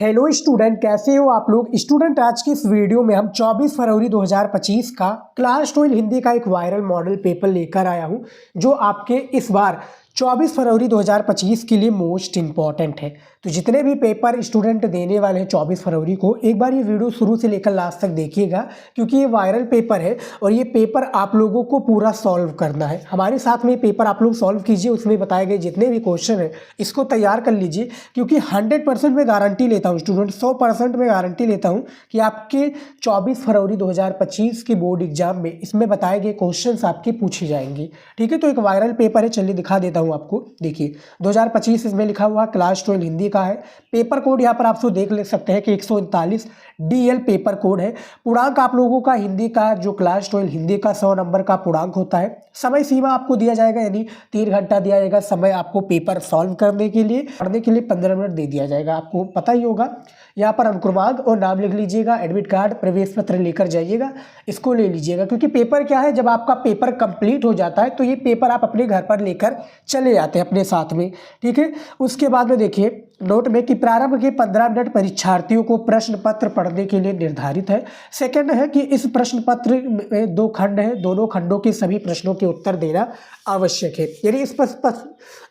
Hello student, कैसे हो आप लोग। स्टूडेंट, आज की इस वीडियो में हम 24 फरवरी 2025 का क्लास 12 हिंदी का एक वायरल मॉडल पेपर लेकर आया हूं, जो आपके इस बार 24 फरवरी 2025 के लिए मोस्ट इंपॉर्टेंट है। तो जितने भी पेपर स्टूडेंट देने वाले हैं 24 फरवरी को, एक बार ये वीडियो शुरू से लेकर लास्ट तक देखिएगा, क्योंकि ये वायरल पेपर है और ये पेपर आप लोगों को पूरा सॉल्व करना है। हमारे साथ में ये पेपर आप लोग सॉल्व कीजिए, उसमें बताए गए जितने भी क्वेश्चन हैं इसको तैयार कर लीजिए, क्योंकि 100% में गारंटी लेता हूँ स्टूडेंट, 100% में गारंटी लेता हूँ कि आपके 24 फरवरी 2025 के बोर्ड एग्जाम में इसमें बताए गए क्वेश्चंस आपके पूछे जाएंगे। ठीक है, तो एक वायरल पेपर है, चलिए दिखा देता हूँ आपको। देखिए 2025 इसमें लिखा हुआ क्लास 12 हिंदी का है। पेपर कोड यहाँ पर आप देख ले सकते हैं कि 139 DL पेपर कोड है। पूर्णांक आप लोगों का हिंदी का जो क्लास 12 हिंदी का 100 नंबर का पूर्णांक होता है। समय सीमा आपको दिया जाएगा, यानी 3 घंटा दिया जाएगा समय आपको पेपर सॉल्व करने के लिए। पढ़ने के लिए 15 मिनट दे दिया जाएगा, आपको पता ही होगा। यहाँ पर अनुक्रमांक और नाम लिख लीजिएगा, एडमिट कार्ड प्रवेश पत्र लेकर जाइएगा, इसको ले लीजिएगा, क्योंकि पेपर क्या है, जब आपका पेपर कंप्लीट हो जाता है तो ये पेपर आप अपने घर पर लेकर चले जाते हैं अपने साथ में। ठीक है, उसके बाद में देखिए नोट में कि प्रारंभ के 15 मिनट परीक्षार्थियों को प्रश्न पत्र पढ़ने के लिए निर्धारित है। सेकंड है कि इस प्रश्न पत्र में 2 खंड है, दोनों खंडों के सभी प्रश्नों के उत्तर देना आवश्यक है। यानी इस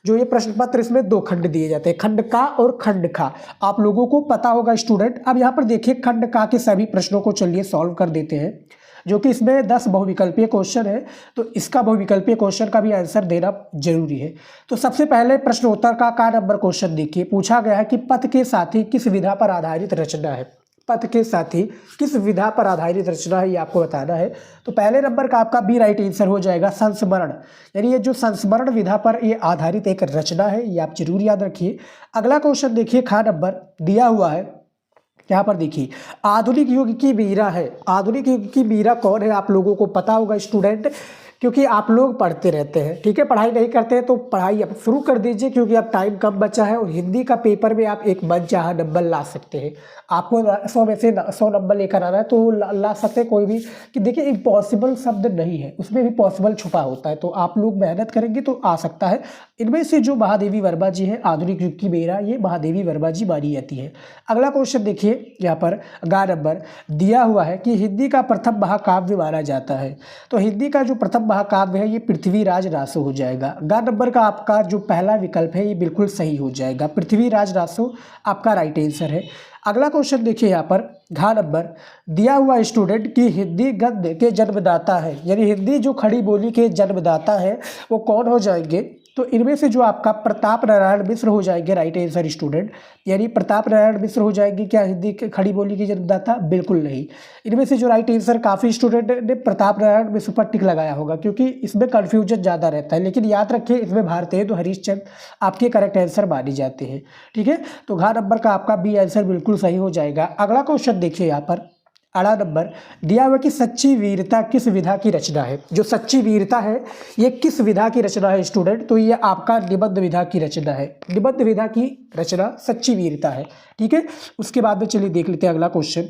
जो ये प्रश्न पत्र, इसमें 2 खंड दिए जाते हैं, खंड का और खंड खा। आप लोगों को पता होगा स्टूडेंट। अब यहाँ पर देखिए खंड का के सभी प्रश्नों को चलिए सॉल्व कर देते हैं, जो कि इसमें 10 बहुविकल्पीय क्वेश्चन है, तो इसका बहुविकल्पीय क्वेश्चन का भी आंसर देना जरूरी है। तो सबसे पहले प्रश्न उत्तर का नंबर क्वेश्चन देखिए, पूछा गया है कि पथ के साथी किस विधा पर आधारित रचना है। पथ के साथी किस विधा पर आधारित रचना है, ये आपको बताना है। तो पहले नंबर का आपका बी राइट आंसर हो जाएगा, संस्मरण। यानी ये जो संस्मरण विधा पर ये आधारित एक रचना है, ये आप जरूर याद रखिए। अगला क्वेश्चन देखिए, खा नंबर दिया हुआ है, यहाँ पर देखिए आधुनिक युग की मीरा है। आधुनिक युग की मीरा कौन है, आप लोगों को पता होगा स्टूडेंट, क्योंकि आप लोग पढ़ते रहते हैं। ठीक है, पढ़ाई नहीं करते हैं तो पढ़ाई अब शुरू कर दीजिए, क्योंकि अब टाइम कम बचा है और हिंदी का पेपर में आप एक मनचाहा नंबर ला सकते हैं। आपको 100 में से 100 नंबर लेकर आना है तो ला सकते हैं कोई भी। कि देखिए इम्पॉसिबल शब्द नहीं है, उसमें भी पॉसिबल छुपा होता है, तो आप लोग मेहनत करेंगे तो आ सकता है। इनमें से जो महादेवी वर्मा जी है, आधुनिक युग की मेरा, ये महादेवी वर्मा जी मानी जाती है। अगला क्वेश्चन देखिए, यहाँ पर गा नंबर दिया हुआ है कि हिंदी का प्रथम महाकाव्य माना जाता है। तो हिंदी का जो प्रथम महाकाव्य है ये पृथ्वीराज रासो हो जाएगा। गा नंबर का आपका जो पहला विकल्प है ये बिल्कुल सही हो जाएगा, पृथ्वीराज रासो आपका राइट आंसर है। अगला क्वेश्चन देखिए, यहाँ पर घा नंबर दिया हुआ स्टूडेंट की हिंदी गद्य के जन्मदाता है, यानी हिंदी जो खड़ी बोली के जन्मदाता है वो कौन हो जाएंगे। तो इनमें से जो आपका प्रताप नारायण मिश्र हो जाएंगे राइट आंसर स्टूडेंट, यानी प्रताप नारायण मिश्र हो जाएंगे क्या हिंदी के खड़ी बोली के जन्मदाता, बिल्कुल नहीं। इनमें से जो राइट आंसर, काफ़ी स्टूडेंट ने प्रताप नारायण मिश्र पर टिक लगाया होगा, क्योंकि इसमें कन्फ्यूजन ज़्यादा रहता है, लेकिन याद रखिए इसमें भारतेंदु हरिश्चंद्र आपके करेक्ट आंसर माने जाते हैं। ठीक है, तो घा नंबर का आपका बी आंसर बिल्कुल सही हो जाएगा। अगला क्वेश्चन देखिए, यहाँ पर अड़ा नंबर दिया हुआ कि सच्ची वीरता किस विधा की रचना है। जो सच्ची वीरता है ये किस विधा की रचना है स्टूडेंट, तो ये आपका निबंध विधा की रचना है। निबंध विधा की रचना सच्ची वीरता है। ठीक है, उसके बाद में चलिए देख लेते हैं अगला क्वेश्चन।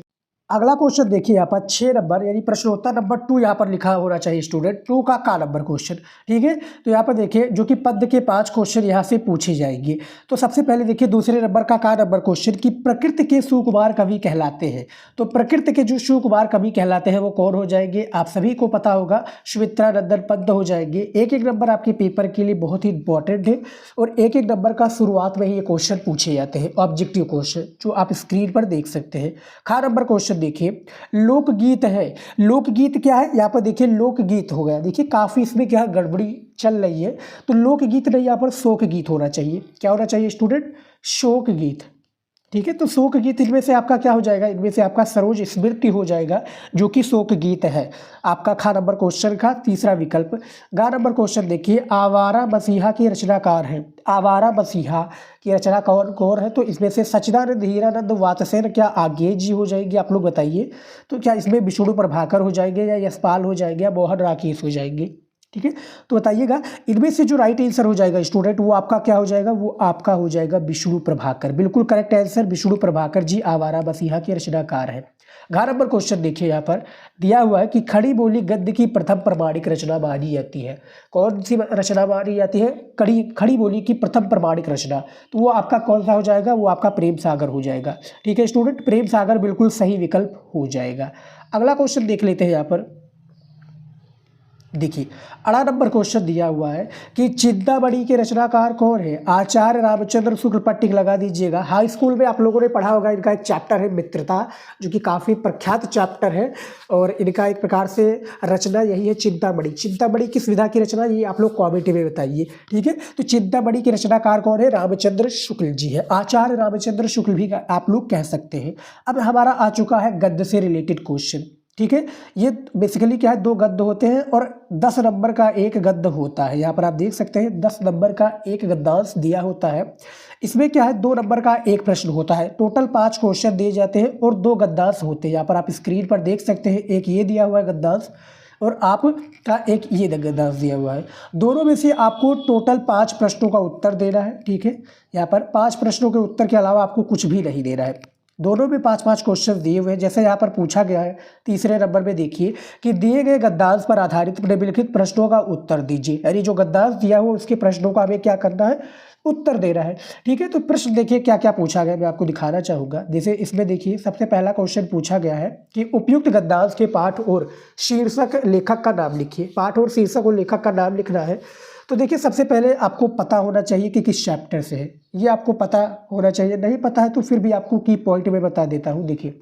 अगला क्वेश्चन देखिए, यहाँ पर 6 नंबर यानी प्रश्नोत्तर नंबर 2 यहाँ पर लिखा होना चाहिए स्टूडेंट, 2 का नंबर क्वेश्चन। ठीक है, तो यहाँ पर देखिए जो कि पद्य के 5 क्वेश्चन यहाँ से पूछे जाएंगे। तो सबसे पहले देखिए दूसरे नंबर का नंबर क्वेश्चन कि प्रकृति के सुकुमार कवि कहलाते हैं। तो प्रकृति के जो सुकुमार कवि कहलाते हैं वो कौन हो जाएंगे, आप सभी को पता होगा, सुमित्रा नंदन पंत हो जाएंगे। एक नंबर आपके पेपर के लिए बहुत ही इंपॉर्टेंट है और एक नंबर का शुरुआत में ही ये क्वेश्चन पूछे जाते हैं, ऑब्जेक्टिव क्वेश्चन, जो आप स्क्रीन पर देख सकते हैं। खा नंबर क्वेश्चन देखिए, लोकगीत है। लोकगीत क्या है, यहाँ पर देखिए लोकगीत हो गया। देखिए काफी इसमें क्या गड़बड़ी चल रही है, तो लोकगीत नहीं, यहाँ पर शोक गीत होना चाहिए। क्या होना चाहिए स्टूडेंट, शोक गीत। ठीक है, तो शोक गीत इनमें से आपका क्या हो जाएगा, इनमें से आपका सरोज स्मृति हो जाएगा, जो कि शोक गीत है आपका खा नंबर क्वेश्चन का तीसरा विकल्प। गा नंबर क्वेश्चन देखिए, आवारा मसीहा के रचनाकार हैं। आवारा मसीहा की रचना कौन है, तो इसमें से सच्चिदानंद हीरानंद वात्सेन क्या आगे जी हो जाएगी, आप लोग बताइए। तो क्या इसमें विष्णु प्रभाकर हो जाएंगे या यशपाल हो जाएंगे या मोहन राकेश हो जाएंगे। ठीक है, तो बताइएगा इनमें से जो राइट आंसर हो जाएगा स्टूडेंट, वो आपका क्या हो जाएगा, वो आपका हो जाएगा विष्णु प्रभाकर। बिल्कुल करेक्ट आंसर, विष्णु प्रभाकर जी आवारा मसीहा के रचनाकार हैं। 11 नंबर क्वेश्चन देखिए, यहाँ पर दिया हुआ है कि खड़ी बोली गद्य की प्रथम प्रमाणिक रचना मानी जाती है। कौन सी रचना मानी जाती है? खड़ी बोली की प्रथम प्रमाणिक रचना, तो वो आपका कौन सा हो जाएगा, वो आपका प्रेम सागर हो जाएगा। ठीक है स्टूडेंट, प्रेम सागर बिल्कुल सही विकल्प हो जाएगा। अगला क्वेश्चन देख लेते हैं। यहाँ पर देखिए 18 नंबर क्वेश्चन दिया हुआ है कि चिंतामणि के रचनाकार कौन है? आचार्य रामचंद्र शुक्ल। पट्टिक लगा दीजिएगा। हाई स्कूल में आप लोगों ने पढ़ा होगा, इनका एक चैप्टर है मित्रता, जो कि काफ़ी प्रख्यात चैप्टर है, और इनका एक प्रकार से रचना यही है चिंतामणि। चिंतामणि किस विधा की रचना, ये आप लोग कॉमेंट में बताइए। ठीक है, तो चिंतामणि के रचनाकार कौन है? रामचंद्र शुक्ल जी है। आचार्य रामचंद्र शुक्ल भी आप लोग कह सकते हैं। अब हमारा आ चुका है गद्य से रिलेटेड क्वेश्चन। ठीक है, ये बेसिकली क्या है, 2 गद्य होते हैं और 10 नंबर का एक गद्य होता है। यहाँ पर आप देख सकते हैं 10 नंबर का एक गद्यांश दिया होता है। इसमें क्या है, 2 नंबर का एक प्रश्न होता है। टोटल 5 क्वेश्चन दिए जाते हैं और 2 गद्यांश होते हैं। यहाँ पर आप स्क्रीन पर देख सकते हैं, एक ये दिया हुआ है गद्यांश और आपका एक ये गद्यांश दिया हुआ है। दोनों में से आपको टोटल 5 प्रश्नों का उत्तर देना है। ठीक है, यहाँ पर 5 प्रश्नों के उत्तर के अलावा आपको कुछ भी नहीं देना है। दोनों में 5-5 क्वेश्चन दिए हुए हैं। जैसे यहाँ पर पूछा गया है तीसरे नंबर में, देखिए कि दिए गए गद्यांश पर आधारित निम्नलिखित प्रश्नों का उत्तर दीजिए। यानी जो गद्यांश दिया हुआ उसके प्रश्नों का हमें क्या करना है, उत्तर देना है। ठीक है, तो प्रश्न देखिए क्या क्या पूछा गया, मैं आपको दिखाना चाहूँगा। जैसे इसमें देखिए सबसे पहला क्वेश्चन पूछा गया है कि उपयुक्त गद्यांश के पाठ और शीर्षक लेखक का नाम लिखिए। पाठ और शीर्षक और लेखक का नाम लिखना है। तो देखिए सबसे पहले आपको पता होना चाहिए कि किस चैप्टर से है, ये आपको पता होना चाहिए। नहीं पता है तो फिर भी आपको की पॉइंट में बता देता हूँ। देखिए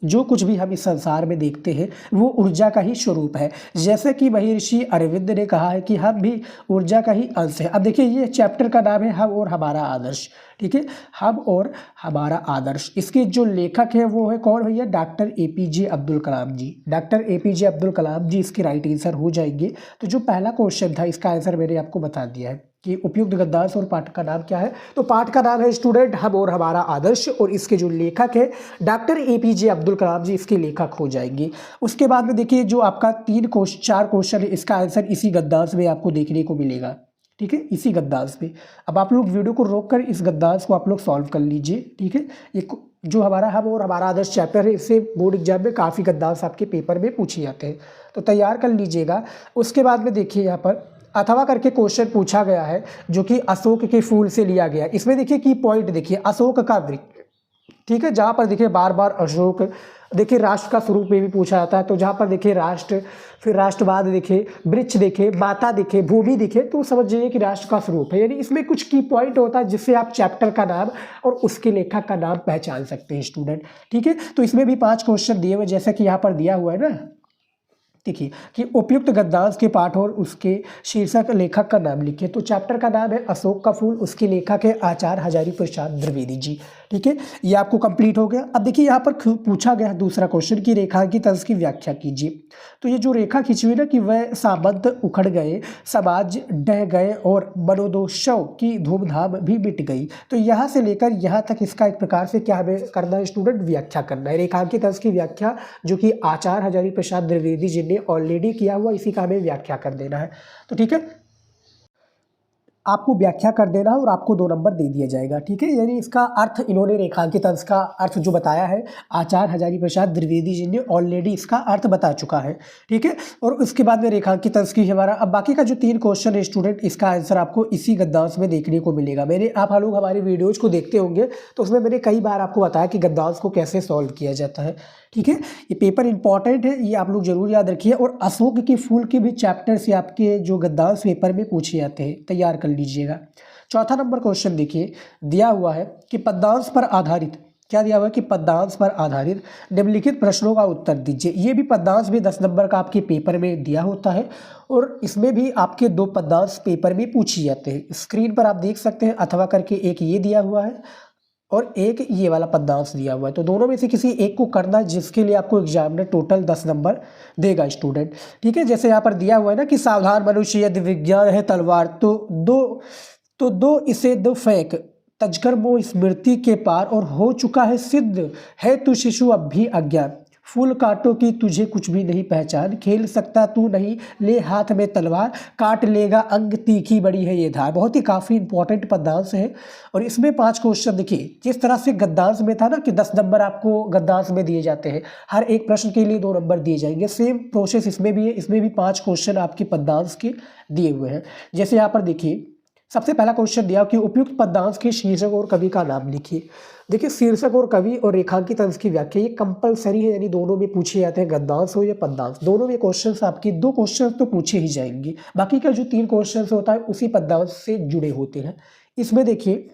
जो कुछ भी हम इस संसार में देखते हैं वो ऊर्जा का ही स्वरूप है। जैसे कि महर्षि अरविंद ने कहा है कि हम भी ऊर्जा का ही अंश है। अब देखिए ये चैप्टर का नाम है हम और हमारा आदर्श। ठीक है, हम और हमारा आदर्श। इसके जो लेखक है वो है कौन भैया? डॉक्टर APJ अब्दुल कलाम जी। डॉक्टर APJ अब्दुल कलाम जी इसके राइट आंसर हो जाएंगे। तो जो पहला क्वेश्चन था इसका आंसर मैंने आपको बता दिया है कि उपयुक्त गद्यांश और पाठ का नाम क्या है। तो पाठ का नाम है स्टूडेंट हम और हमारा आदर्श, और इसके जो लेखक है डॉक्टर APJ अब्दुल कलाम जी इसके लेखक हो जाएंगे। उसके बाद में देखिए जो आपका 4 क्वेश्चन है इसका आंसर इसी गद्यांश में आपको देखने को मिलेगा। ठीक है, इसी गद्यांश में। अब आप लोग वीडियो को रोक कर इस गद्यांश को आप लोग सॉल्व कर लीजिए। ठीक है, ये जो हमारा हम और हमारा आदर्श चैप्टर है, इससे बोर्ड एग्जाम में काफ़ी गद्यांश आपके पेपर में पूछे जाते हैं, तो तैयार कर लीजिएगा। उसके बाद में देखिए यहाँ पर अथवा करके क्वेश्चन पूछा गया है जो कि अशोक के फूल से लिया गया। इसमें देखिए की पॉइंट देखिए, अशोक का वृक्ष। ठीक है, जहाँ पर देखिए बार बार अशोक, देखिए राष्ट्र का स्वरूप में भी पूछा जाता है। तो जहाँ पर देखिए राष्ट्र, फिर राष्ट्रवाद दिखे, वृक्ष दिखे, माता दिखे, भूमि दिखे, तो समझ जाइए कि राष्ट्र का स्वरूप है। यानी इसमें कुछ की पॉइंट होता है जिससे आप चैप्टर का नाम और उसके लेखक का नाम पहचान सकते हैं स्टूडेंट। ठीक है, तो इसमें भी 5 क्वेश्चन दिए हुए जैसे कि यहाँ पर दिया हुआ है ना। देखिए कि उपयुक्त गद्यांश के पाठ और उसके शीर्षक लेखक का नाम लिखिए। तो चैप्टर का नाम है अशोक का फूल, उसके लेखक है आचार्य हजारी प्रसाद द्विवेदी जी। ठीक है, ये आपको कंप्लीट हो गया। अब देखिए यहाँ पर पूछा गया दूसरा क्वेश्चन की रेखांकित अंश की व्याख्या कीजिए। तो ये जो रेखा खींची हुई ना कि वह सामंत उखड़ गए, समाज ढह गए और मनोदोषों की धूमधाम भी मिट गई। तो यहाँ से लेकर यहाँ तक इसका एक प्रकार से क्या हमें करना है स्टूडेंट, व्याख्या करना है। रेखांकित अंश की व्याख्या जो कि आचार्य हजारी प्रसाद द्विवेदी जी ने ऑलरेडी किया हुआ, इसी का हमें व्याख्या कर देना है। तो ठीक है, आपको व्याख्या कर देना है और आपको 2 नंबर दे दिया जाएगा। ठीक है, यानी इसका अर्थ इन्होंने रेखांकित अंश का अर्थ जो बताया है आचार्य हजारी प्रसाद द्विवेदी जी ने ऑलरेडी इसका अर्थ बता चुका है। ठीक है, और उसके बाद में रेखांकित अंश की हमारा अब बाकी का जो 3 क्वेश्चन है स्टूडेंट, इसका आंसर आपको इसी गद्यांश में देखने को मिलेगा। मैंने आप लोग हमारे वीडियोज़ को देखते होंगे तो उसमें मैंने कई बार आपको बताया कि गद्यांश को कैसे सॉल्व किया जाता है। ठीक है, ये पेपर इंपॉर्टेंट है, ये आप लोग जरूर याद रखिए। और अशोक के फूल के भी चैप्टर से आपके जो गद्यांश पेपर में पूछे जाते हैं, तैयार कर लीजिएगा। चौथा नंबर क्वेश्चन देखिए दिया हुआ है कि पद्यांश पर आधारित, क्या दिया हुआ है कि पद्यांश पर आधारित निम्नलिखित प्रश्नों का उत्तर दीजिए। ये भी पद्यांश भी 10 नंबर का आपके पेपर में दिया होता है और इसमें भी आपके 2 पद्यांश पेपर में पूछे जाते हैं। स्क्रीन पर आप देख सकते हैं अथवा करके एक ये दिया हुआ है और एक ये वाला पद्यांश दिया हुआ है। तो दोनों में से किसी एक को करना है जिसके लिए आपको एग्जामिनर टोटल 10 नंबर देगा स्टूडेंट। ठीक है, जैसे यहाँ पर दिया हुआ है ना कि सावधान मनुष्य यदि विज्ञान है तलवार तो दो इसे दो फेंक, तजकर वो स्मृति के पार और हो चुका है सिद्ध है तू शिशु अब भी अज्ञान। फूल कांटों की तुझे कुछ भी नहीं पहचान, खेल सकता तू नहीं ले हाथ में तलवार, काट लेगा अंग तीखी बड़ी है ये धार। बहुत ही काफ़ी इंपॉर्टेंट पद्यांश है और इसमें 5 क्वेश्चन देखिए जिस तरह से गद्यांश में था ना कि 10 नंबर आपको गद्यांश में दिए जाते हैं, हर एक प्रश्न के लिए 2 नंबर दिए जाएंगे, सेम प्रोसेस इसमें भी है। इसमें भी 5 क्वेश्चन आपके पद्यांश के दिए हुए हैं। जैसे यहाँ पर देखिए सबसे पहला क्वेश्चन दिया कि उपयुक्त पद्यांश के शीर्षक और कवि का नाम लिखिए। देखिए शीर्षक और कवि और रेखांकित अंश की व्याख्या ये कंपलसरी है, यानी दोनों में पूछे जाते हैं, गद्यांश हो या पद्यांश, दोनों में क्वेश्चंस आपके 2 क्वेश्चन तो पूछे ही जाएंगे। बाकी का जो 3 क्वेश्चन होता है उसी पद्यांश से जुड़े होते हैं। इसमें देखिए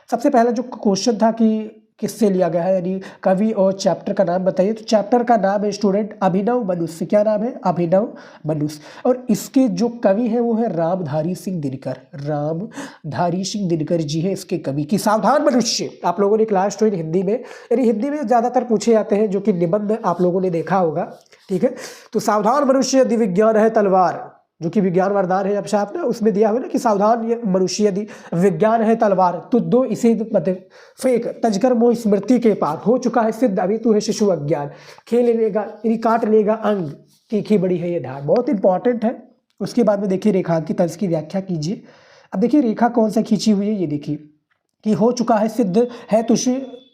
सबसे पहला जो क्वेश्चन था कि किससे लिया गया है, यानी कवि और चैप्टर का नाम बताइए। तो चैप्टर का नाम है स्टूडेंट अभिनव मनुष्य। क्या नाम है? अभिनव मनुष्य। और इसके जो कवि है वो है रामधारी सिंह दिनकर। रामधारी सिंह दिनकर जी है इसके कवि। की सावधान मनुष्य आप लोगों ने क्लास 12 हिंदी में, यानी हिंदी में ज़्यादातर पूछे जाते हैं, जो कि निबंध आप लोगों ने देखा होगा, ठीक है। तो सावधान मनुष्य यदि विज्ञान है तलवार, जो कि विज्ञान वरदान है अभिशाप ना, उसमें दिया हुआ ना कि सावधान मनुष्य यदि विज्ञान है तलवार तो दो इसे फेंक तजकर मोह स्मृति के पार, हो चुका है सिद्ध अभी तू है शिशु अज्ञान, खेल लेगा काट लेगा अंग तीखी बड़ी है ये धार। बहुत इंपॉर्टेंट है। उसके बाद में देखिए रेखांकित अंश की व्याख्या कीजिए। अब देखिए रेखा कौन सा खींची हुई है, ये देखिए कि हो चुका है सिद्ध है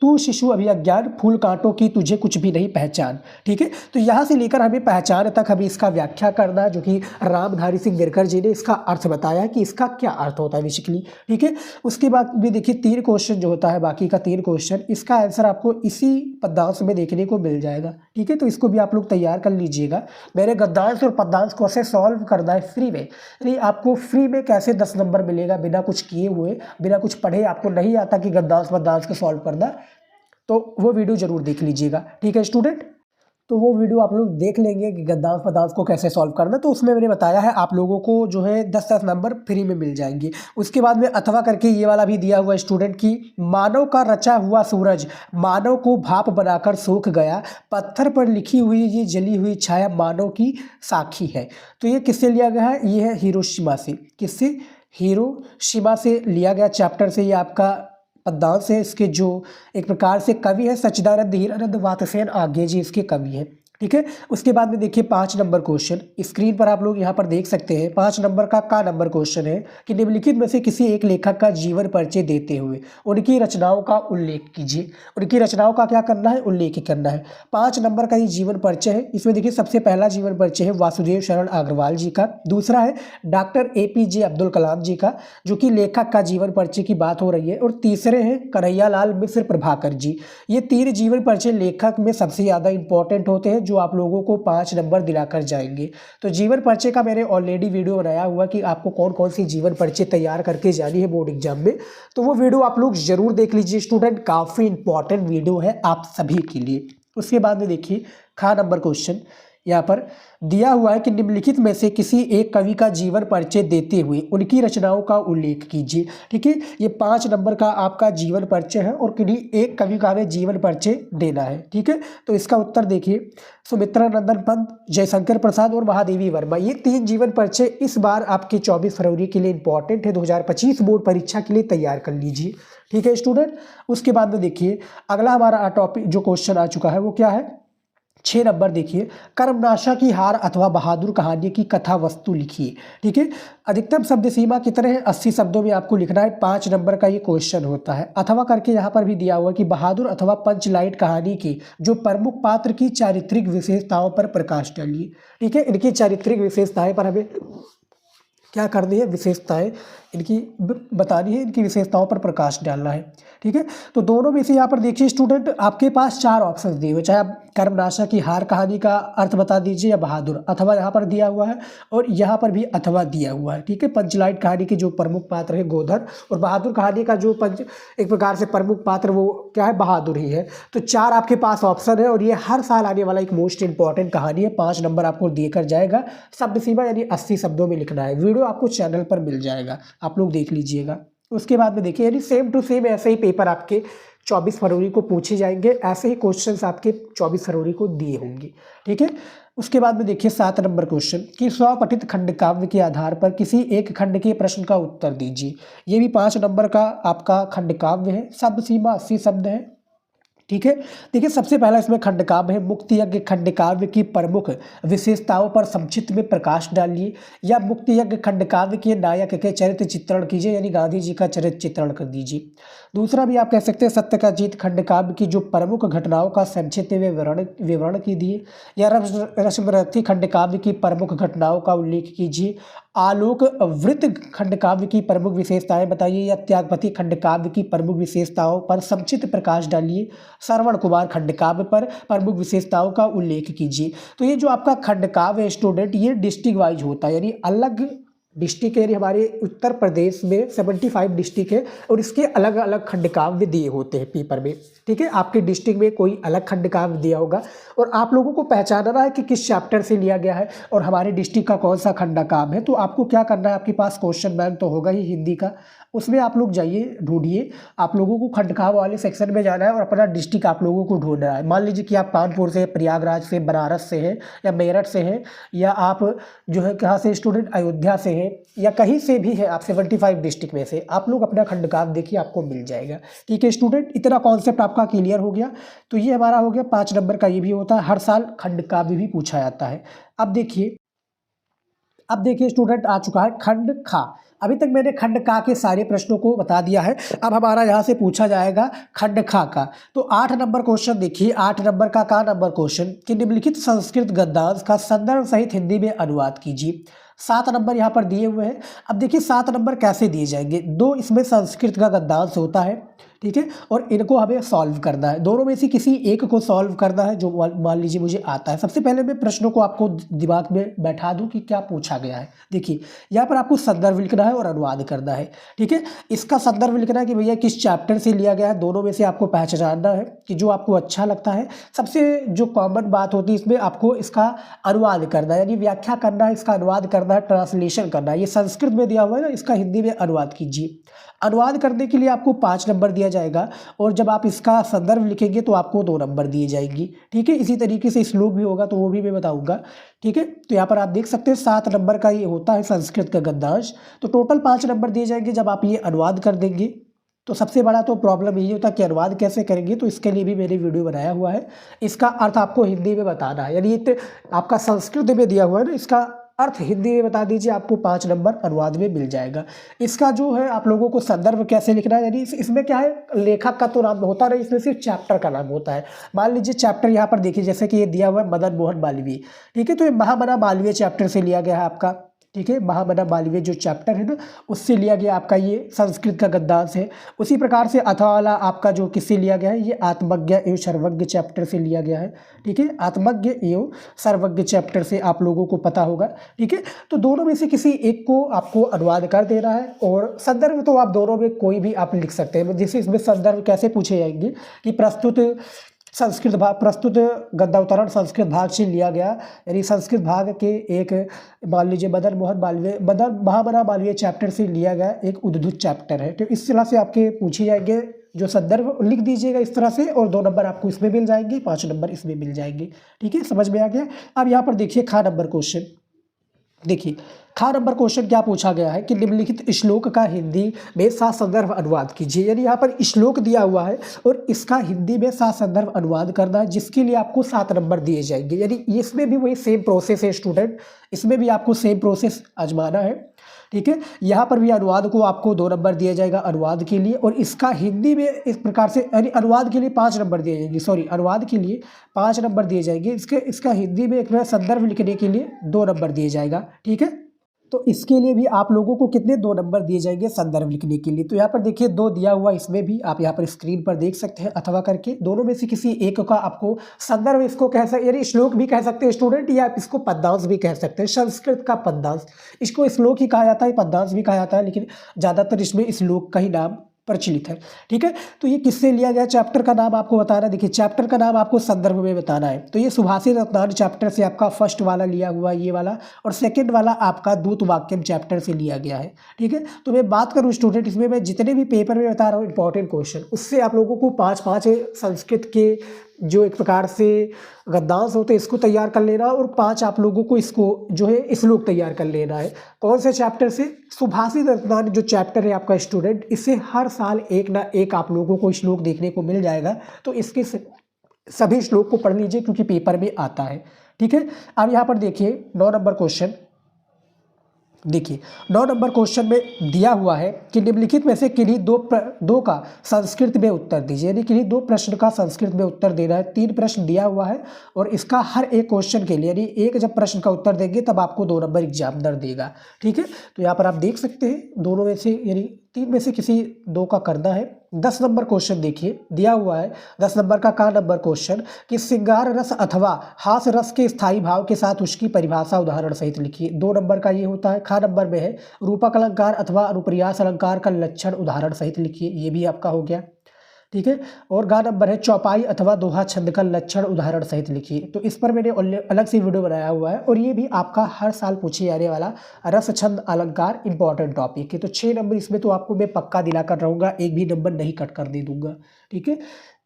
तू शिशु अभी अज्ञान, फूल कांटों की तुझे कुछ भी नहीं पहचान, ठीक है। तो यहाँ से लेकर हमें पहचान तक हमें इसका व्याख्या करना है, जो कि रामधारी सिंह दिनकर जी ने इसका अर्थ बताया है कि इसका क्या अर्थ होता है बेसिकली, ठीक है। उसके बाद भी देखिए 3 क्वेश्चन जो होता है, बाकी का 3 क्वेश्चन, इसका आंसर आपको इसी पद्यांश में देखने को मिल जाएगा, ठीक है। तो इसको भी आप लोग तैयार कर लीजिएगा। मेरे गद्यांश और पद्यांश को कैसे सॉल्व करना है फ्री में, यानी आपको फ्री में कैसे 10 नंबर मिलेगा बिना कुछ किए हुए, बिना कुछ पढ़े, आपको नहीं आता कि गद्यांश पद्यांश को सॉल्व करना, तो वो वीडियो जरूर देख लीजिएगा, ठीक है स्टूडेंट। तो वो वीडियो आप लोग देख लेंगे कि गद्यांश पद्यांश को कैसे सॉल्व करना, तो उसमें मैंने बताया है आप लोगों को जो है 10-10 नंबर फ्री में मिल जाएंगे। उसके बाद में अथवा करके ये वाला भी दिया हुआ स्टूडेंट की मानव का रचा हुआ सूरज मानव को भाप बनाकर सूख गया, पत्थर पर लिखी हुई ये जली हुई छाया मानव की साखी है। तो ये किससे लिया गया है? ये है हिरोशिमा से। किससे? हिरोशिमा से लिया गया चैप्टर से। ये आपका पद्यांश है। इसके जो एक प्रकार से कवि है सच्चिदानंद हीरानंद वात्स्ययन आगे जी इसके कवि हैं, ठीक है। उसके बाद में देखिए 5 नंबर क्वेश्चन स्क्रीन पर आप लोग यहाँ पर देख सकते हैं। 5 नंबर का नंबर क्वेश्चन है कि निम्नलिखित में से किसी एक लेखक का जीवन परिचय देते हुए उनकी रचनाओं का उल्लेख कीजिए। उनकी रचनाओं का क्या करना है? उल्लेख करना है। 5 नंबर का ये जीवन परिचय है। इसमें देखिए सबसे पहला जीवन परिचय है वासुदेव शरण अग्रवाल जी का, दूसरा है डॉक्टर APJ अब्दुल कलाम जी का, जो कि लेखक का जीवन परिचय की बात हो रही है, और तीसरे हैं कन्हैया लाल मिश्र प्रभाकर जी। ये 3 जीवन परिचय लेखक में सबसे ज़्यादा इंपॉर्टेंट होते हैं, जो आप लोगों को 5 नंबर दिलाकर जाएंगे। तो जीवन परिचय का मैंने ऑलरेडी वीडियो बनाया हुआ कि आपको कौन कौन सी जीवन परिचय तैयार करके जानी है बोर्ड एग्जाम में, तो वो वीडियो आप लोग जरूर देख लीजिए स्टूडेंट, काफ़ी इंपॉर्टेंट वीडियो है आप सभी के लिए। उसके बाद में देखिए नंबर क्वेश्चन यहाँ पर दिया हुआ है कि निम्नलिखित में से किसी एक कवि का जीवन परिचय देते हुए उनकी रचनाओं का उल्लेख कीजिए, ठीक है। ये 5 नंबर का आपका जीवन परिचय है और किन्हीं एक कवि का हमें जीवन परिचय देना है, ठीक है। तो इसका उत्तर देखिए सुमित्रा नंदन पंत, जयशंकर प्रसाद और महादेवी वर्मा। ये 3 जीवन परिचय इस बार आपके 24 फरवरी के लिए इंपॉर्टेंट है, 2025 बोर्ड परीक्षा के लिए तैयार कर लीजिए, ठीक है स्टूडेंट। उसके बाद में देखिए अगला हमारा टॉपिक जो क्वेश्चन आ चुका है वो क्या है? 6 नंबर देखिए कर्मनाशा की हार अथवा बहादुर कहानी की कथा वस्तु लिखिए, ठीक है। अधिकतम शब्द सीमा कितने हैं? 80 शब्दों में आपको लिखना है। 5 नंबर का ये क्वेश्चन होता है। अथवा करके यहाँ पर भी दिया हुआ है कि बहादुर अथवा पंचलाइट कहानी की जो प्रमुख पात्र की चारित्रिक विशेषताओं पर प्रकाश डालिए, ठीक है। इनकी चारित्रिक विशेषताएं पर हमें क्या करनी है? विशेषताएं इनकी बतानी है, इनकी विशेषताओं पर प्रकाश डालना है, ठीक है। तो दोनों में से यहाँ पर देखिए स्टूडेंट आपके पास 4 ऑप्शन दिए हुए, चाहे आप कर्मनाशा की हार कहानी का अर्थ बता दीजिए या बहादुर, अथवा यहाँ पर दिया हुआ है और यहाँ पर भी अथवा दिया हुआ है, ठीक है। पंचलाइट कहानी के जो प्रमुख पात्र है गोधर, और बहादुर कहानी का जो एक प्रकार से प्रमुख पात्र वो क्या है? बहादुर ही है। तो 4 आपके पास ऑप्शन है और ये हर साल आने वाला एक मोस्ट इंपॉर्टेंट कहानी है। 5 नंबर आपको देकर जाएगा। शब्द सीमा यानी 80 शब्दों में लिखना है। वीडियो आपको चैनल पर मिल जाएगा, आप लोग देख लीजिएगा। उसके बाद में देखिए यानी सेम टू सेम ऐसे ही पेपर आपके 24 फरवरी को पूछे जाएंगे, ऐसे ही क्वेश्चंस आपके 24 फरवरी को दिए होंगे, ठीक है। उसके बाद में देखिए 7 नंबर क्वेश्चन कि स्वपठित खंड काव्य के आधार पर किसी एक खंड के प्रश्न का उत्तर दीजिए। ये भी 5 नंबर का आपका खंड काव्य है। शब्द सीमा 80 शब्द है, ठीक है। देखिए सबसे पहला इसमें खंडकाव्य है, मुक्ति यज्ञ खंडकाव्य की प्रमुख विशेषताओं पर संक्षिप्त में प्रकाश डालिए, या मुक्ति यज्ञ खंडकाव्य के नायक के चरित्र चित्रण कीजिए, यानी गांधी जी का चरित्र चित्रण कर दीजिए। दूसरा भी आप कह सकते हैं सत्य का जीत खंडकाव्य की जो प्रमुख घटनाओं का संक्षिप्त में विवरण कीजिए, या रश्मिरथी खंडकाव्य की प्रमुख घटनाओं का उल्लेख कीजिए। आलोक वृत्त खंडकाव्य की प्रमुख विशेषताएं बताइए, या त्यागपति खंडकाव्य की प्रमुख विशेषताओं पर संक्षिप्त प्रकाश डालिए। श्रवण कुमार खंडकाव्य पर प्रमुख विशेषताओं का उल्लेख कीजिए। तो ये जो आपका खंडकाव्य है स्टूडेंट, ये डिस्ट्रिक्ट वाइज होता है, यानी अलग डिस्ट्रिक्ट, यानी हमारे उत्तर प्रदेश में 75 डिस्ट्रिक्ट है और इसके अलग अलग खंडकाव्य दिए होते हैं पेपर में। ठीक है, आपके डिस्ट्रिक्ट में कोई अलग खंडकाव्य दिया होगा और आप लोगों को पहचानना है कि किस चैप्टर से लिया गया है और हमारे डिस्ट्रिक्ट का कौन सा खंडकाव्य है। तो आपको क्या करना है, आपके पास क्वेश्चन बैंक तो होगा ही हिंदी का, उसमें आप लोग जाइए ढूंढिए। आप लोगों को खंडकाव्य वाले सेक्शन में जाना है और अपना डिस्ट्रिक्ट आप लोगों को ढूंढना है। मान लीजिए कि आप कानपुर से, प्रयागराज से, बनारस से हैं, या मेरठ से हैं, या आप जो है कहाँ से स्टूडेंट अयोध्या से हैं, या कहीं से भी है, आप 75 डिस्ट्रिक्ट में से आप लोग अपना खंडकाव्य देखिए, आपको मिल जाएगा। ठीक है स्टूडेंट, इतना कॉन्सेप्ट आपका क्लियर हो गया। तो ये हमारा हो गया 5 नंबर का, ये भी होता है, हर साल खंडकाव्य भी पूछा जाता है। अब देखिए स्टूडेंट, आ चुका है खंड खा। अभी तक मैंने खंड का के सारे प्रश्नों को बता दिया है। अब हमारा यहाँ से पूछा जाएगा खंड खा का। तो 8 नंबर क्वेश्चन देखिए, 8 नंबर का नंबर क्वेश्चन कि निम्नलिखित संस्कृत गद्यांश का संदर्भ सहित हिंदी में अनुवाद कीजिए। 7 नंबर यहाँ पर दिए हुए हैं। अब देखिए 7 नंबर कैसे दिए जाएंगे, 2 इसमें संस्कृत का गद्यांश होता है, ठीक है, और इनको हमें सॉल्व करना है। दोनों में से किसी एक को सॉल्व करना है जो मान लीजिए मुझे आता है। सबसे पहले मैं प्रश्नों को आपको दिमाग में बैठा दूं कि क्या पूछा गया है। देखिए यहाँ पर आपको संदर्भ लिखना है और अनुवाद करना है। ठीक है, इसका संदर्भ लिखना है कि भैया किस चैप्टर से लिया गया है। दोनों में से आपको पहचानना है कि जो आपको अच्छा लगता है। सबसे जो कॉमन बात होती है इसमें, आपको इसका अनुवाद करना है, यानी व्याख्या करना है, इसका अनुवाद करना है, ट्रांसलेशन करना है। ये संस्कृत में दिया हुआ है ना, इसका हिंदी में अनुवाद कीजिए। अनुवाद करने के लिए आपको 5 नंबर दिया जाएगा और जब आप इसका संदर्भ लिखेंगे तो आपको 2 नंबर दिए जाएंगी। ठीक है, इसी तरीके से श्लोक भी होगा तो वो भी मैं बताऊंगा। ठीक है, तो यहाँ पर आप देख सकते हैं 7 नंबर का ये होता है संस्कृत का गद्यांश। तो टोटल 5 नंबर दिए जाएंगे जब आप ये अनुवाद कर देंगे। तो सबसे बड़ा तो प्रॉब्लम यही होता है कि अनुवाद कैसे करेंगे, तो इसके लिए भी मैंने वीडियो बनाया हुआ है। इसका अर्थ आपको हिंदी में बताना है, यानी आपका संस्कृत में दिया हुआ है ना, इसका अर्थ हिंदी में बता दीजिए, आपको 5 नंबर अनुवाद में मिल जाएगा। इसका जो है आप लोगों को संदर्भ कैसे लिखना है, यानी इसमें क्या है, लेखक का तो नाम होता नहीं, इसमें सिर्फ चैप्टर का नाम होता है। मान लीजिए चैप्टर यहाँ पर देखिए, जैसे कि ये दिया हुआ है मदन मोहन मालवीय। ठीक है, तो ये महामना मालवीय चैप्टर से लिया गया है आपका। ठीक है, महामना मालवीय जो चैप्टर है ना, उससे लिया गया आपका ये संस्कृत का गद्यांश है। उसी प्रकार से अथवा वाला आपका जो किससे लिया गया है, ये आत्मज्ञ एवं सर्वज्ञ चैप्टर से लिया गया है। ठीक है, आत्मज्ञ एवं सर्वज्ञ चैप्टर से आप लोगों को पता होगा। ठीक है, तो दोनों में से किसी एक को आपको अनुवाद कर देना है और संदर्भ तो आप दोनों में कोई भी आप लिख सकते हैं। जैसे इसमें संदर्भ कैसे पूछे जाएंगे कि प्रस्तुत संस्कृत भाग, प्रस्तुत गद्यावतरण संस्कृत भाग से लिया गया, यानी संस्कृत भाग के एक मान लीजिए महामना मालवीय चैप्टर से लिया गया एक उद्धृत चैप्टर है। तो इस तरह से आपके पूछे जाएंगे, जो संदर्भ लिख दीजिएगा इस तरह से, और 2 नंबर आपको इसमें मिल जाएंगे, 5 नंबर इसमें मिल जाएंगे। ठीक है, समझ में आ गया। अब यहाँ पर देखिए खा नंबर क्वेश्चन। देखिए खा नंबर क्वेश्चन क्या पूछा गया है कि निम्नलिखित श्लोक का हिंदी में साथ संदर्भ अनुवाद कीजिए। यानी यहाँ पर श्लोक दिया हुआ है और इसका हिंदी में साथ संदर्भ अनुवाद करना है, जिसके लिए आपको 7 नंबर दिए जाएंगे। यानी इसमें भी वही सेम प्रोसेस है स्टूडेंट, इसमें भी आपको सेम प्रोसेस आजमाना है। ठीक है, यहाँ पर भी अनुवाद को आपको 2 नंबर दिया जाएगा अनुवाद के लिए, और इसका हिंदी में इस प्रकार से, यानी अनुवाद के लिए 5 नंबर दिए जाएंगे, अनुवाद के लिए 5 नंबर दिए जाएंगे। इसका हिंदी में एक संदर्भ लिखने के लिए 2 नंबर दिए जाएगा। ठीक है, तो इसके लिए भी आप लोगों को कितने 2 नंबर दिए जाएंगे संदर्भ लिखने के लिए। तो यहाँ पर देखिए 2 दिया हुआ, इसमें भी आप यहाँ पर स्क्रीन पर देख सकते हैं, अथवा करके दोनों में से किसी एक का आपको संदर्भ, इसको कह सकते, यानी श्लोक भी कह सकते हैं स्टूडेंट, या आप इसको पद्यांश भी कह सकते हैं। संस्कृत का पद्यांश, इसको श्लोक ही कहा जाता है, पद्यांश भी कहा जाता है, लेकिन ज़्यादातर इसमें श्लोक का ही नाम प्रचलित है। ठीक है, तो ये किससे लिया गया, चैप्टर का नाम आपको बताना है। देखिए चैप्टर का नाम आपको संदर्भ में बताना है। तो ये सुभाषित रत्नान चैप्टर से आपका फर्स्ट वाला लिया हुआ ये वाला, और सेकंड वाला आपका दूत वाक्यम चैप्टर से लिया गया है। ठीक है, तो मैं बात करूँ स्टूडेंट, इसमें मैं जितने भी पेपर में बता रहा हूँ इंपॉर्टेंट क्वेश्चन, उससे आप लोगों को 5-5 संस्कृत के जो एक प्रकार से गद्यांश होते हैं इसको तैयार कर लेना, और 5 आप लोगों को इसको जो है श्लोक तैयार कर लेना है। कौन से चैप्टर से? सुभाषित रत्नानी जो चैप्टर है आपका स्टूडेंट, इससे हर साल एक ना एक आप लोगों को श्लोक देखने को मिल जाएगा। तो इसके सभी श्लोक को पढ़ लीजिए क्योंकि पेपर में आता है। ठीक है, अब यहाँ पर देखिए 9 नंबर क्वेश्चन। देखिए 9 नंबर क्वेश्चन में दिया हुआ है कि निम्नलिखित में से किन्हीं दो का संस्कृत में उत्तर दीजिए, यानी किन्हीं 2 प्रश्न का संस्कृत में उत्तर देना है। 3 प्रश्न दिया हुआ है और इसका हर एक क्वेश्चन के लिए, यानी एक जब प्रश्न का उत्तर देंगे तब आपको 2 नंबर एग्जामिनर देगा। ठीक है, तो यहाँ पर आप देख सकते हैं दोनों में से, यानी 3 में से किसी 2 का करना है। 10 नंबर क्वेश्चन देखिए दिया हुआ है 10 नंबर का नंबर क्वेश्चन कि श्रृंगार रस अथवा हास रस के स्थायी भाव के साथ उसकी परिभाषा उदाहरण सहित लिखिए। 2 नंबर का ये होता है। नंबर में है रूपक अलंकार अथवा अनुप्रियास अलंकार का लक्षण उदाहरण सहित लिखिए, ये भी आपका हो गया। ठीक है, और नंबर है चौपाई अथवा दोहा छंद का लक्षण उदाहरण सहित लिखिए। तो इस पर मैंने अलग से वीडियो बनाया हुआ है और ये भी आपका हर साल पूछे जाने वाला रस छंद अलंकार इंपॉर्टेंट टॉपिक है। तो 6 नंबर इसमें तो आपको मैं पक्का दिलाकर रहूँगा, एक भी नंबर नहीं कट कर दे दूंगा। ठीक है,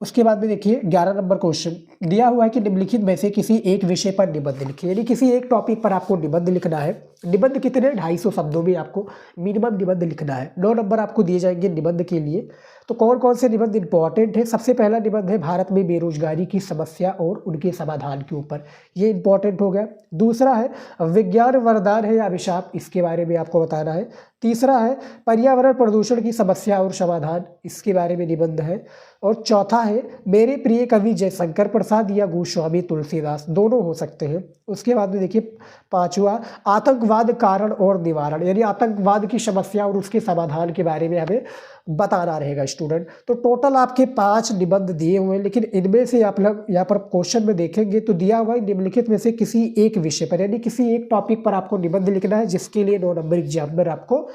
उसके बाद में देखिए 11 नंबर क्वेश्चन दिया हुआ है कि निम्नलिखित में से किसी एक विषय पर निबंध लिखिए, यानी किसी एक टॉपिक पर आपको निबंध लिखना है। निबंध कितने? 250 शब्दों में आपको मिनिमम निबंध लिखना है। 9 नंबर आपको दिए जाएंगे निबंध के लिए। तो कौन कौन से निबंध इंपॉर्टेंट है? सबसे पहला निबंध है भारत में बेरोजगारी की समस्या और उनके समाधान के ऊपर, ये इंपॉर्टेंट हो गया। दूसरा है विज्ञान वरदान है या अभिशाप, इसके बारे में आपको बताना है। तीसरा है पर्यावरण प्रदूषण की समस्या और समाधान, इसके बारे में निबंध है। और चौथा है मेरे प्रिय कवि जयशंकर प्रसाद या गोस्वामी तुलसीदास, दोनों हो सकते हैं। उसके बाद में देखिए 5वां आतंकवाद कारण और निवारण, यानी आतंकवाद की समस्या और उसके समाधान के बारे में हमें बताना रहेगा स्टूडेंट। तो टोटल आपके 5 निबंध दिए हुए हैं, लेकिन इनमें से आप लोग यहाँ पर क्वेश्चन में देखेंगे तो दिया हुआ है निम्नलिखित में से किसी एक विषय पर, यानी किसी एक टॉपिक पर आपको निबंध लिखना है, जिसके लिए 9 नंबर एग्जामिनर आपको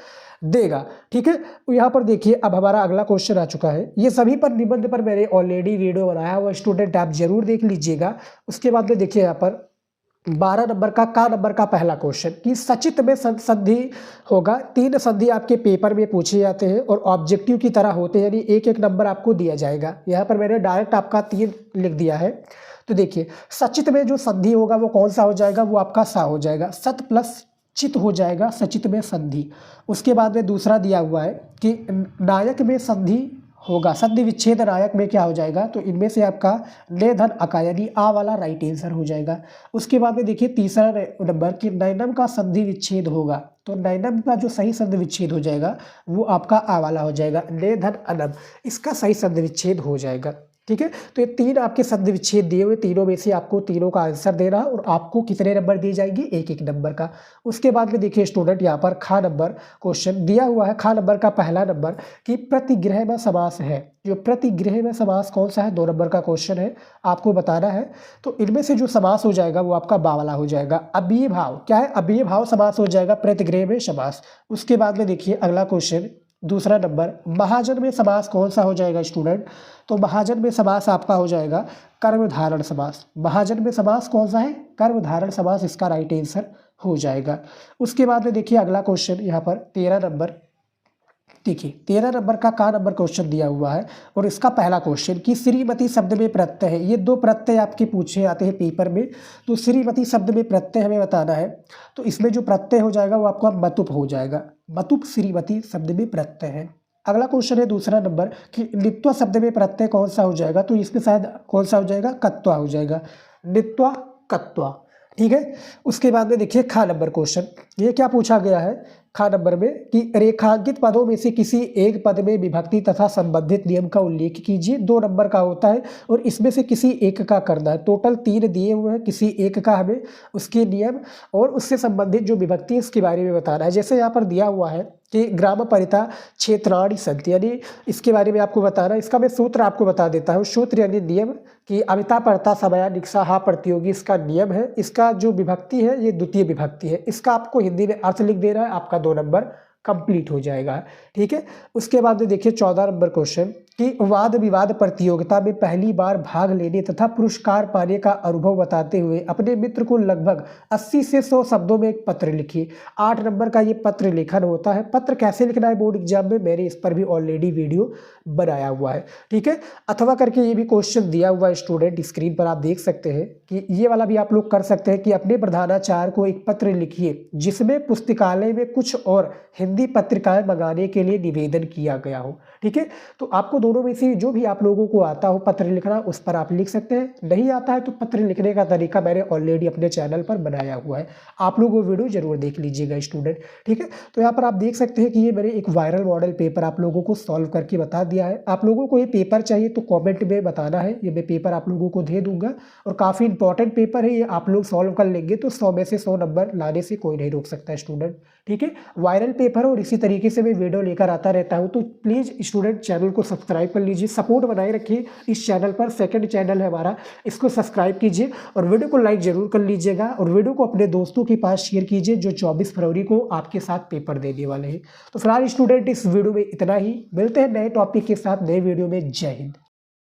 देगा। ठीक है, तो यहाँ पर देखिए अब हमारा अगला क्वेश्चन आ चुका है। ये सभी पर निबंध पर मैंने ऑलरेडी वीडियो बनाया हुआ, स्टूडेंट आप जरूर देख लीजिएगा। उसके बाद में देखिए यहाँ पर 12 नंबर का नंबर का पहला क्वेश्चन कि सचित में संधि होगा। 3 संधि आपके पेपर में पूछे जाते हैं और ऑब्जेक्टिव की तरह होते हैं, यानी एक एक नंबर आपको दिया जाएगा। यहाँ पर मैंने डायरेक्ट आपका 3 लिख दिया है। तो देखिए सचित में जो संधि होगा वो कौन सा हो जाएगा? वो आपका सा हो जाएगा, सत प्लस चित हो जाएगा सचित में संधि। उसके बाद में दूसरा दिया हुआ है कि नायक में संधि होगा, संधि विच्छेद नायक में क्या हो जाएगा? तो इनमें से आपका ने धन अका, यानी आ वाला राइट आंसर हो जाएगा। उसके बाद में देखिए तीसरा नंबर कि नैनम का संधि विच्छेद होगा, तो नैनम का जो सही संधि विच्छेद हो जाएगा वो आपका आ वाला हो जाएगा, ने धन अनम, इसका सही संधि विच्छेद हो जाएगा। ठीक है, तो ये 3 आपके संधि विच्छेद दिए हुए, तीनों में से आपको तीनों का आंसर देना और आपको कितने नंबर दिए जाएंगे? एक एक नंबर का। उसके बाद में देखिए स्टूडेंट यहाँ पर खा नंबर क्वेश्चन दिया हुआ है। खा नंबर का पहला नंबर कि प्रतिग्रह में समास है, जो प्रतिग्रह में समास कौन सा है? 2 नंबर का क्वेश्चन है, आपको बताना है। तो इनमें से जो समास हो जाएगा वो आपका बा वाला हो जाएगा। अव्ययी भाव क्या है? अव्ययी भाव समास हो जाएगा प्रतिग्रह में समास। उसके बाद में देखिए अगला क्वेश्चन दूसरा नंबर महाजन में समास कौन सा हो जाएगा स्टूडेंट? तो महाजन में समास आपका हो जाएगा कर्मधारय समास। महाजन में समास कौन सा है? कर्मधारय समास, इसका राइट आंसर हो जाएगा। उसके बाद में देखिए अगला क्वेश्चन यहाँ पर 13 नंबर। देखिए 13 नंबर का नंबर क्वेश्चन दिया हुआ है और इसका पहला क्वेश्चन कि श्रीमती शब्द में प्रत्यय है। ये 2 प्रत्यय आपके पूछे जाते हैं पेपर में, तो श्रीमती शब्द में प्रत्यय हमें बताना है। तो इसमें जो प्रत्यय हो जाएगा वो आपका मतुप हो जाएगा, मतुप श्रीमती शब्द में प्रत्यय है। अगला क्वेश्चन है दूसरा नंबर कि नित्वा शब्द में प्रत्यय कौन सा हो जाएगा? तो इसमें शायद कौन सा हो जाएगा? कत्वा हो जाएगा, नित्वा कत्वा। ठीक है, उसके बाद में देखिए खा नंबर क्वेश्चन, ये क्या पूछा गया है खा नंबर में कि रेखांकित पदों में से किसी एक पद में विभक्ति तथा संबंधित नियम का उल्लेख कीजिए। 2 नंबर का होता है और इसमें से किसी एक का करना है। टोटल 3 दिए हुए हैं, किसी एक का हमें उसके नियम और उससे संबंधित जो विभक्ति है इसके बारे में बताना है। जैसे यहाँ पर दिया हुआ है कि ग्राम परिता क्षेत्राणि सन्ति, यानी इसके बारे में आपको बताना है। इसका मैं सूत्र आपको बता देता हूँ। सूत्र यानी नियम कि अमिता परता समया निक्षा हा प्रतियोगी, इसका नियम है। इसका जो विभक्ति है ये द्वितीय विभक्ति है। इसका आपको हिंदी में अर्थ लिख देना है, आपका 2 नंबर कंप्लीट हो जाएगा। ठीक है, उसके बाद देखिए 14 नंबर क्वेश्चन कि वाद विवाद प्रतियोगिता में पहली बार भाग लेने तथा पुरस्कार पाने का अनुभव बताते हुए अपने मित्र को लगभग 80 से 100 शब्दों में एक पत्र लिखिए। 8 नंबर का ये पत्र लेखन होता है। पत्र कैसे लिखना है बोर्ड एग्जाम में, मैंने इस पर भी ऑलरेडी वीडियो बनाया हुआ है। ठीक है, अथवा करके ये भी क्वेश्चन दिया हुआ है स्टूडेंट, स्क्रीन पर आप देख सकते हैं कि ये वाला भी आप लोग कर सकते हैं कि अपने प्रधानाचार्य को एक पत्र लिखिए जिसमें पुस्तकालय में कुछ और हिंदी पत्रिकाएं मंगाने के लिए निवेदन किया गया हो। ठीक है, तो आपको दोनों में से जो भी आप लोगों को आता हो पत्र लिखना उस पर आप लिख सकते हैं। नहीं आता है तो पत्र लिखने का तरीका मैंने ऑलरेडी अपने चैनल पर बनाया हुआ है, आप लोग वो वीडियो जरूर देख लीजिएगा स्टूडेंट। ठीक है, तो यहाँ पर आप देख सकते हैं कि ये मैंने एक वायरल मॉडल पेपर आप लोगों को सॉल्व करके बता दिया है। आप लोगों को ये पेपर चाहिए तो कॉमेंट में बताना है, ये मैं पेपर आप लोगों को दे दूंगा और काफ़ी इंपॉर्टेंट पेपर है ये, आप लोग सॉल्व कर लेंगे तो 100 में से 100 नंबर लाने से कोई नहीं रोक सकता स्टूडेंट। ठीक है, वायरल पेपर और इसी तरीके से मैं वीडियो लेकर आता रहता हूँ, तो प्लीज़ स्टूडेंट चैनल को सब्सक्राइब कर लीजिए, सपोर्ट बनाए रखिए इस चैनल पर। सेकंड चैनल है हमारा, इसको सब्सक्राइब कीजिए और वीडियो को लाइक जरूर कर लीजिएगा और वीडियो को अपने दोस्तों के पास शेयर कीजिए जो 24 फरवरी को आपके साथ पेपर देने वाले हैं। तो फिलहाल स्टूडेंट इस वीडियो में इतना ही, मिलते हैं नए टॉपिक के साथ नए वीडियो में। जय हिंद।